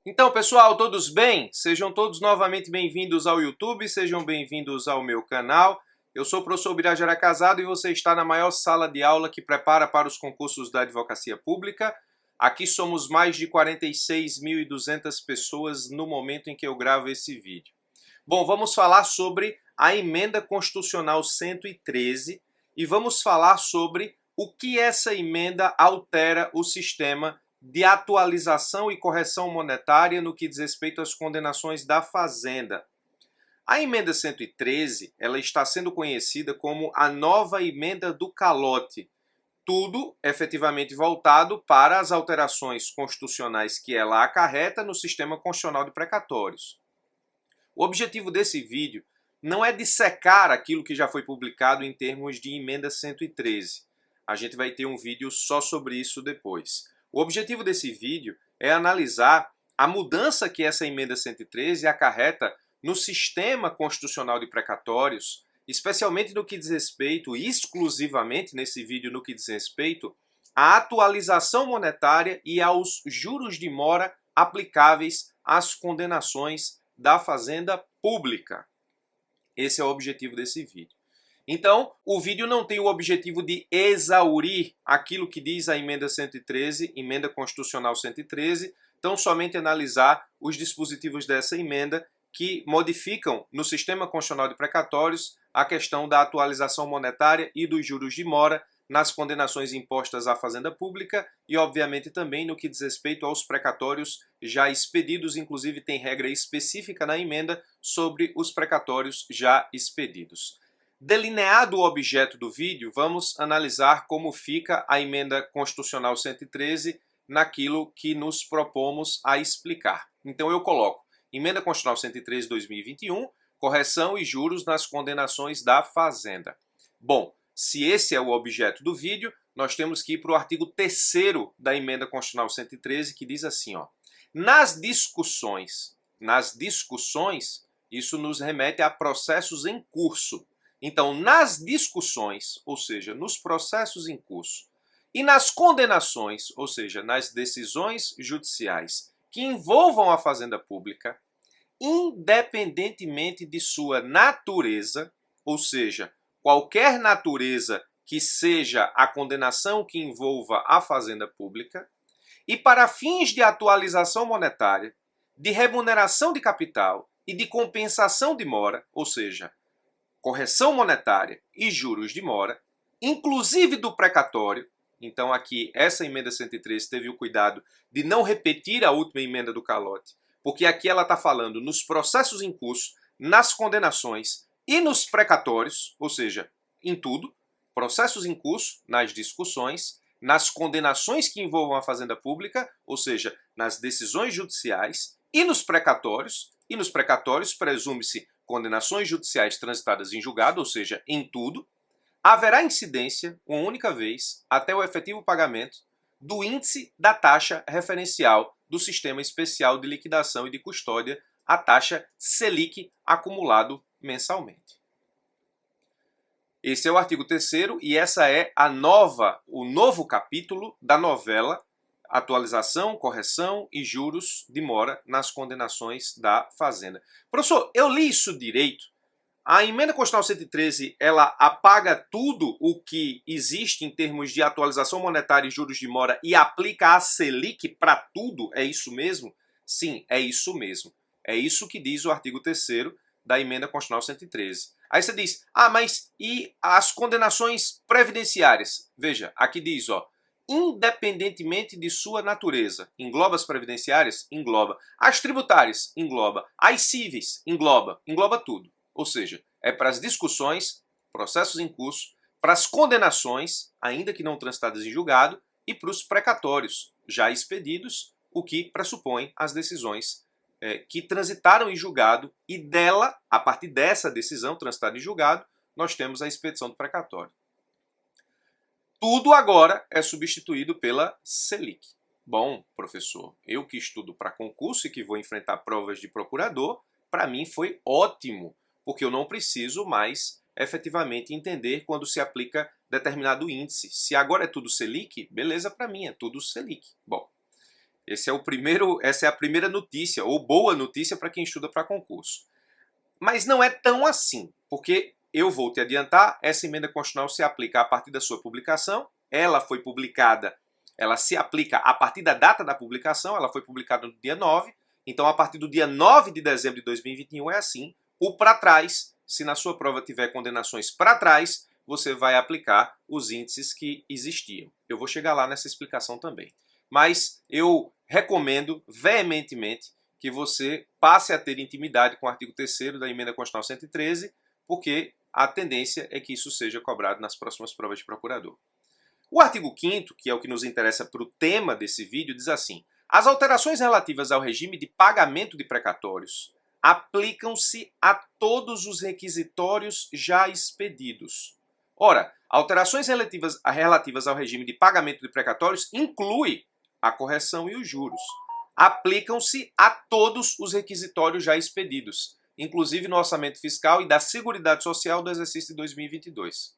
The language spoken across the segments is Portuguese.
Então, pessoal, todos bem? Sejam todos novamente bem-vindos ao YouTube, sejam bem-vindos ao meu canal. Eu sou o professor Birajara Casado e você está na maior sala de aula que prepara para os concursos da advocacia pública. Aqui somos mais de 46.200 pessoas no momento em que eu gravo esse vídeo. Bom, vamos falar sobre a Emenda Constitucional 113 e vamos falar sobre o que essa emenda altera o sistema de atualização e correção monetária no que diz respeito às condenações da Fazenda. A emenda 113, ela está sendo conhecida como a nova emenda do calote. Tudo efetivamente voltado para as alterações constitucionais que ela acarreta no sistema constitucional de precatórios. O objetivo desse vídeo não é dissecar aquilo que já foi publicado em termos de emenda 113. A gente vai ter um vídeo só sobre isso depois. O objetivo desse vídeo é analisar a mudança que essa emenda 113 acarreta no sistema constitucional de precatórios, especialmente no que diz respeito, exclusivamente nesse vídeo no que diz respeito, à atualização monetária e aos juros de mora aplicáveis às condenações da Fazenda Pública. Esse é o objetivo desse vídeo. Então, o vídeo não tem o objetivo de exaurir aquilo que diz a emenda 113, emenda constitucional 113, tão somente analisar os dispositivos dessa emenda que modificam no sistema constitucional de precatórios a questão da atualização monetária e dos juros de mora nas condenações impostas à Fazenda Pública e, obviamente, também no que diz respeito aos precatórios já expedidos, inclusive tem regra específica na emenda sobre os precatórios já expedidos. Delineado o objeto do vídeo, vamos analisar como fica a emenda constitucional 113 naquilo que nos propomos a explicar. Então eu coloco emenda constitucional 113 de 2021, correção e juros nas condenações da Fazenda. Bom, se esse é o objeto do vídeo, nós temos que ir para o artigo 3º da emenda constitucional 113, que diz assim, ó: nas discussões, isso nos remete a processos em curso. Então, nas discussões, ou seja, nos processos em curso, e nas condenações, ou seja, nas decisões judiciais que envolvam a Fazenda Pública, independentemente de sua natureza, ou seja, qualquer natureza que seja a condenação que envolva a Fazenda Pública, e para fins de atualização monetária, de remuneração de capital e de compensação de mora, ou seja, correção monetária e juros de mora, inclusive do precatório. Então aqui essa emenda 113 teve o cuidado de não repetir a última emenda do calote, porque aqui ela está falando nos processos em curso, nas condenações e nos precatórios, ou seja, em tudo, processos em curso, nas discussões, nas condenações que envolvam a Fazenda Pública, ou seja, nas decisões judiciais e nos precatórios presume-se condenações judiciais transitadas em julgado, ou seja, em tudo, haverá incidência, uma única vez, até o efetivo pagamento, do índice da taxa referencial do Sistema Especial de Liquidação e de Custódia, a taxa Selic, acumulado mensalmente. Esse é o artigo 3º e essa é o novo capítulo da novela Atualização, correção e juros de mora nas condenações da Fazenda. Professor, eu li isso direito? A emenda constitucional 113, ela apaga tudo o que existe em termos de atualização monetária e juros de mora e aplica a Selic para tudo? É isso mesmo? Sim, é isso mesmo. É isso que diz o artigo 3º da emenda constitucional 113. Aí você diz, mas e as condenações previdenciárias? Veja, aqui diz, ó, independentemente de sua natureza. Engloba as previdenciárias? Engloba. As tributárias? Engloba. As cíveis? Engloba. Engloba tudo. Ou seja, é para as discussões, processos em curso, para as condenações, ainda que não transitadas em julgado, e para os precatórios, já expedidos, o que pressupõe as decisões que transitaram em julgado e dela, a partir dessa decisão transitada em julgado, nós temos a expedição do precatório. Tudo agora é substituído pela Selic. Bom, professor, eu que estudo para concurso e que vou enfrentar provas de procurador, para mim foi ótimo, porque eu não preciso mais efetivamente entender quando se aplica determinado índice. Se agora é tudo Selic, beleza para mim, é tudo Selic. Bom, Essa é a primeira notícia, ou boa notícia para quem estuda para concurso. Mas não é tão assim, porque eu vou te adiantar, essa emenda constitucional se aplica a partir da sua publicação, ela foi publicada, ela se aplica a partir da data da publicação, ela foi publicada no dia 9, então a partir do dia 9 de dezembro de 2021 é assim, o para trás, se na sua prova tiver condenações para trás, você vai aplicar os índices que existiam. Eu vou chegar lá nessa explicação também. Mas eu recomendo veementemente que você passe a ter intimidade com o artigo 3º da Emenda Constitucional 113, porque a tendência é que isso seja cobrado nas próximas provas de procurador. O artigo 5º, que é o que nos interessa para o tema desse vídeo, diz assim: as alterações relativas ao regime de pagamento de precatórios aplicam-se a todos os requisitórios já expedidos. Ora, alterações relativas ao regime de pagamento de precatórios inclui a correção e os juros. Aplicam-se a todos os requisitórios já expedidos, inclusive no orçamento fiscal e da Seguridade Social do exercício de 2022.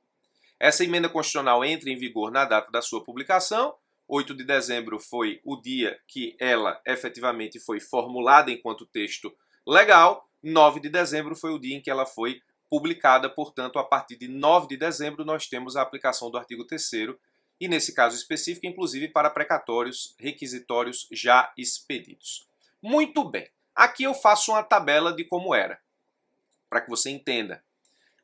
Essa emenda constitucional entra em vigor na data da sua publicação. 8 de dezembro foi o dia que ela efetivamente foi formulada enquanto texto legal. 9 de dezembro foi o dia em que ela foi publicada, portanto, a partir de 9 de dezembro nós temos a aplicação do artigo 3º, e nesse caso específico, inclusive para precatórios requisitórios já expedidos. Muito bem, aqui eu faço uma tabela de como era, para que você entenda.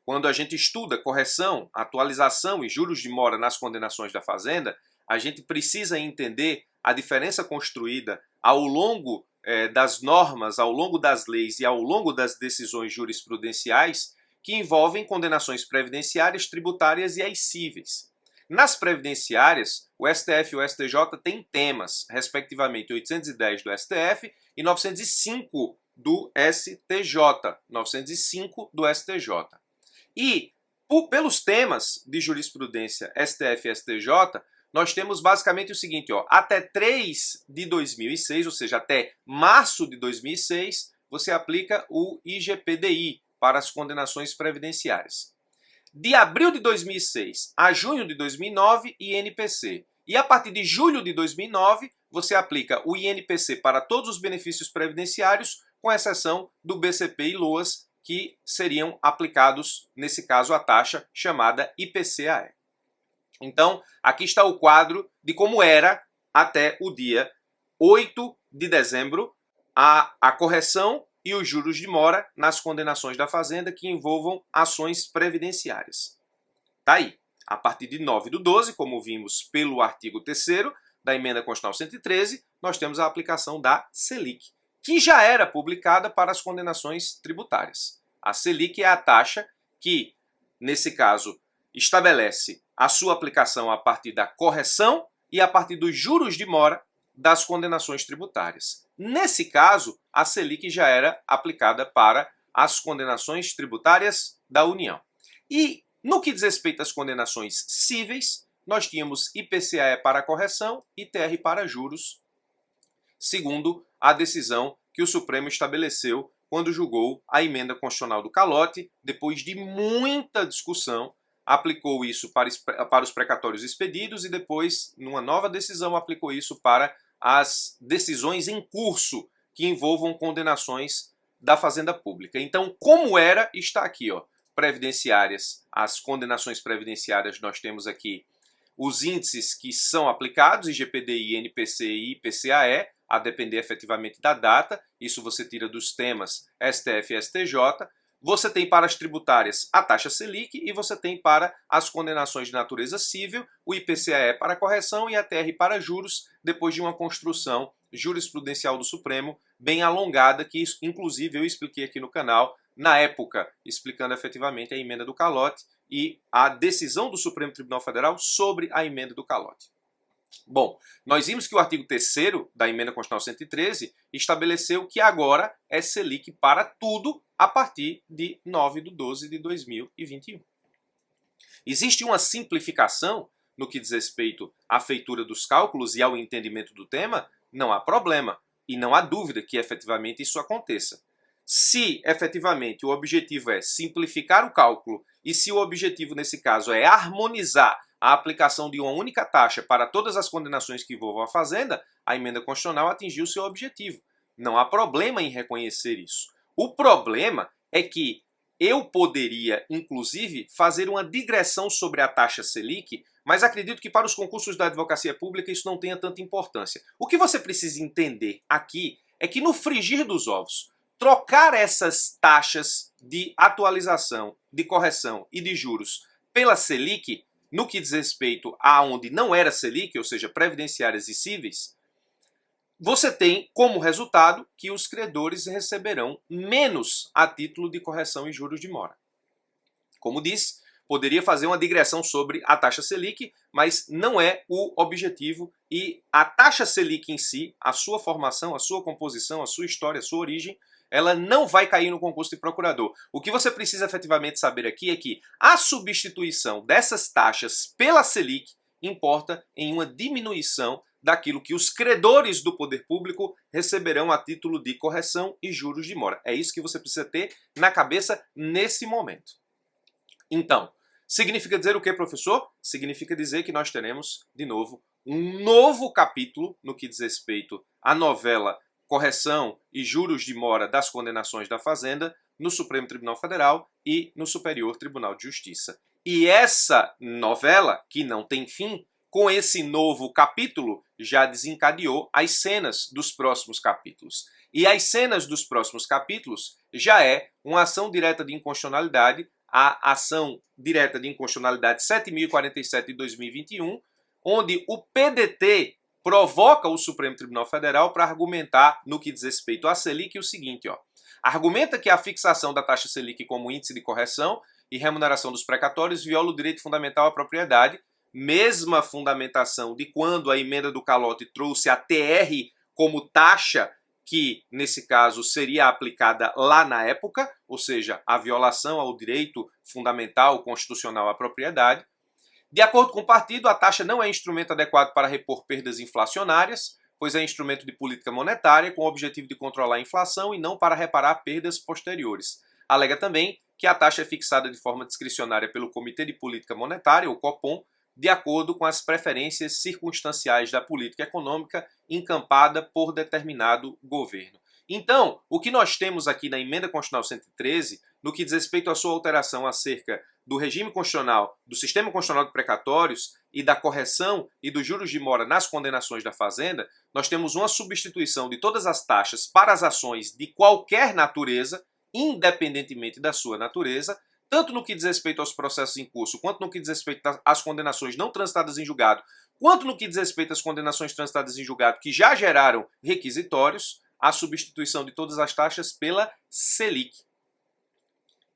Quando a gente estuda correção, atualização e juros de mora nas condenações da Fazenda, a gente precisa entender a diferença construída ao longo das normas, ao longo das leis e ao longo das decisões jurisprudenciais que envolvem condenações previdenciárias, tributárias e as cíveis. Nas previdenciárias, o STF e o STJ têm temas, respectivamente 810 do STF e 905 do STJ. 905 do STJ. E, pelos temas de jurisprudência STF e STJ, nós temos basicamente o seguinte, ó, até 3 de 2006, ou seja, até março de 2006, você aplica o IGPDI para as condenações previdenciárias. De abril de 2006 a junho de 2009, INPC. E a partir de julho de 2009, você aplica o INPC para todos os benefícios previdenciários, com exceção do BCP e LOAS, que seriam aplicados, nesse caso, a taxa chamada IPCAE. Então, aqui está o quadro de como era até o dia 8 de dezembro a correção e os juros de mora nas condenações da Fazenda que envolvam ações previdenciárias. Tá aí. A partir de 9/12, como vimos pelo artigo 3º da Emenda Constitucional 113, nós temos a aplicação da Selic, que já era publicada para as condenações tributárias. A Selic é a taxa que, nesse caso, estabelece a sua aplicação a partir da correção e a partir dos juros de mora das condenações tributárias. Nesse caso, a Selic já era aplicada para as condenações tributárias da União. E, no que diz respeito às condenações cíveis, nós tínhamos IPCAE para correção e TR para juros, segundo a decisão que o Supremo estabeleceu quando julgou a emenda constitucional do calote. Depois de muita discussão, aplicou isso para os precatórios expedidos e depois, numa nova decisão, aplicou isso para as decisões em curso que envolvam condenações da Fazenda Pública. Então, como era, está aqui, ó, previdenciárias, as condenações previdenciárias, nós temos aqui os índices que são aplicados, IGPDI, INPC e IPCAE, a depender efetivamente da data, isso você tira dos temas STF e STJ. Você tem para as tributárias a taxa Selic e você tem para as condenações de natureza cível o IPCAE para correção e a TR para juros, depois de uma construção jurisprudencial do Supremo bem alongada, que inclusive eu expliquei aqui no canal, na época, explicando efetivamente a emenda do calote e a decisão do Supremo Tribunal Federal sobre a emenda do calote. Bom, nós vimos que o artigo 3º da Emenda Constitucional 113 estabeleceu que agora é Selic para tudo a partir de 9/12 de 2021. Existe uma simplificação no que diz respeito à feitura dos cálculos e ao entendimento do tema? Não há problema e não há dúvida que efetivamente isso aconteça. Se efetivamente o objetivo é simplificar o cálculo e se o objetivo nesse caso é harmonizar a aplicação de uma única taxa para todas as condenações que envolvam a Fazenda, a emenda constitucional atingiu seu objetivo. Não há problema em reconhecer isso. O problema é que eu poderia, inclusive, fazer uma digressão sobre a taxa Selic, mas acredito que para os concursos da advocacia pública isso não tenha tanta importância. O que você precisa entender aqui é que no frigir dos ovos, trocar essas taxas de atualização, de correção e de juros pela Selic, no que diz respeito a onde não era Selic, ou seja, previdenciárias e cíveis, você tem como resultado que os credores receberão menos a título de correção e juros de mora. Como disse, poderia fazer uma digressão sobre a taxa Selic, mas não é o objetivo, e a taxa Selic em si, a sua formação, a sua composição, a sua história, a sua origem, ela não vai cair no concurso de procurador. O que você precisa efetivamente saber aqui é que a substituição dessas taxas pela Selic importa em uma diminuição daquilo que os credores do poder público receberão a título de correção e juros de mora. É isso que você precisa ter na cabeça nesse momento. Então, significa dizer o que, professor? Significa dizer que nós teremos, de novo, um novo capítulo no que diz respeito à novela correção e juros de mora das condenações da Fazenda no Supremo Tribunal Federal e no Superior Tribunal de Justiça. E essa novela, que não tem fim, com esse novo capítulo, já desencadeou as cenas dos próximos capítulos. E as cenas dos próximos capítulos já é uma ação direta de inconstitucionalidade, a ação direta de inconstitucionalidade 7.047 de 2021, onde o PDT provoca o Supremo Tribunal Federal para argumentar, no que diz respeito à Selic, o seguinte, argumenta que a fixação da taxa Selic como índice de correção e remuneração dos precatórios viola o direito fundamental à propriedade, mesma fundamentação de quando a emenda do calote trouxe a TR como taxa que, nesse caso, seria aplicada lá na época, ou seja, a violação ao direito fundamental constitucional à propriedade. De acordo com o partido, a taxa não é instrumento adequado para repor perdas inflacionárias, pois é instrumento de política monetária com o objetivo de controlar a inflação e não para reparar perdas posteriores. Alega também que a taxa é fixada de forma discricionária pelo Comitê de Política Monetária, o Copom, de acordo com as preferências circunstanciais da política econômica encampada por determinado governo. Então, o que nós temos aqui na Emenda Constitucional 113, no que diz respeito à sua alteração acerca do regime constitucional, do sistema constitucional de precatórios e da correção e dos juros de mora nas condenações da Fazenda, nós temos uma substituição de todas as taxas para as ações de qualquer natureza, independentemente da sua natureza, tanto no que diz respeito aos processos em curso, quanto no que diz respeito às condenações não transitadas em julgado, quanto no que diz respeito às condenações transitadas em julgado que já geraram requisitórios, a substituição de todas as taxas pela Selic.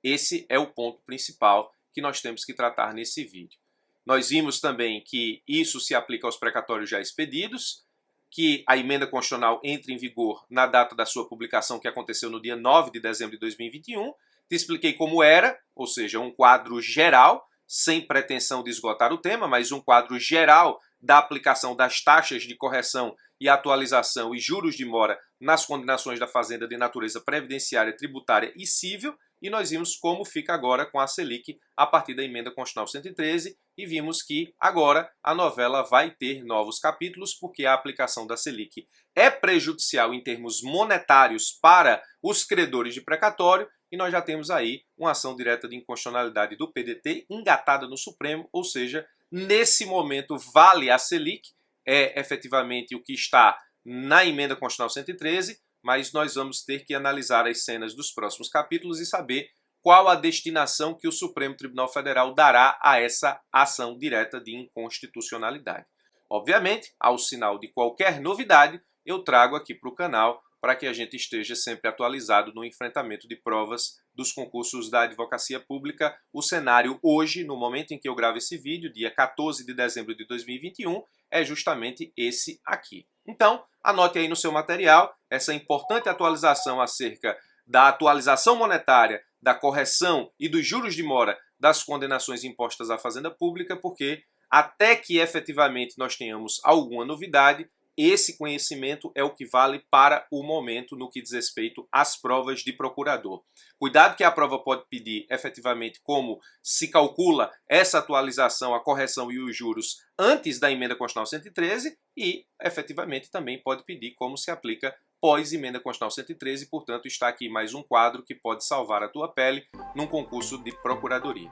Esse é o ponto principal que nós temos que tratar nesse vídeo. Nós vimos também que isso se aplica aos precatórios já expedidos, que a emenda constitucional entra em vigor na data da sua publicação, que aconteceu no dia 9 de dezembro de 2021. Te expliquei como era, ou seja, um quadro geral, sem pretensão de esgotar o tema, mas um quadro geral da aplicação das taxas de correção e atualização e juros de mora nas condenações da Fazenda de natureza previdenciária, tributária e civil, e nós vimos como fica agora com a Selic a partir da Emenda Constitucional 113 e vimos que agora a novela vai ter novos capítulos porque a aplicação da Selic é prejudicial em termos monetários para os credores de precatório e nós já temos aí uma ação direta de inconstitucionalidade do PDT engatada no Supremo, ou seja, nesse momento vale a Selic, é efetivamente o que está na Emenda Constitucional 113, mas nós vamos ter que analisar as cenas dos próximos capítulos e saber qual a destinação que o Supremo Tribunal Federal dará a essa ação direta de inconstitucionalidade. Obviamente, ao sinal de qualquer novidade, eu trago aqui para o canal para que a gente esteja sempre atualizado no enfrentamento de provas dos concursos da advocacia pública. O cenário hoje, no momento em que eu gravo esse vídeo, dia 14 de dezembro de 2021, é justamente esse aqui. Então, anote aí no seu material essa importante atualização acerca da atualização monetária, da correção e dos juros de mora das condenações impostas à Fazenda Pública, porque até que efetivamente nós tenhamos alguma novidade, esse conhecimento é o que vale para o momento no que diz respeito às provas de procurador. Cuidado que a prova pode pedir efetivamente como se calcula essa atualização, a correção e os juros antes da emenda constitucional 113 e efetivamente também pode pedir como se aplica pós-emenda constitucional 113, portanto está aqui mais um quadro que pode salvar a tua pele num concurso de procuradoria.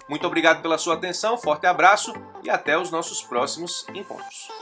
Muito obrigado pela sua atenção, forte abraço e até os nossos próximos encontros.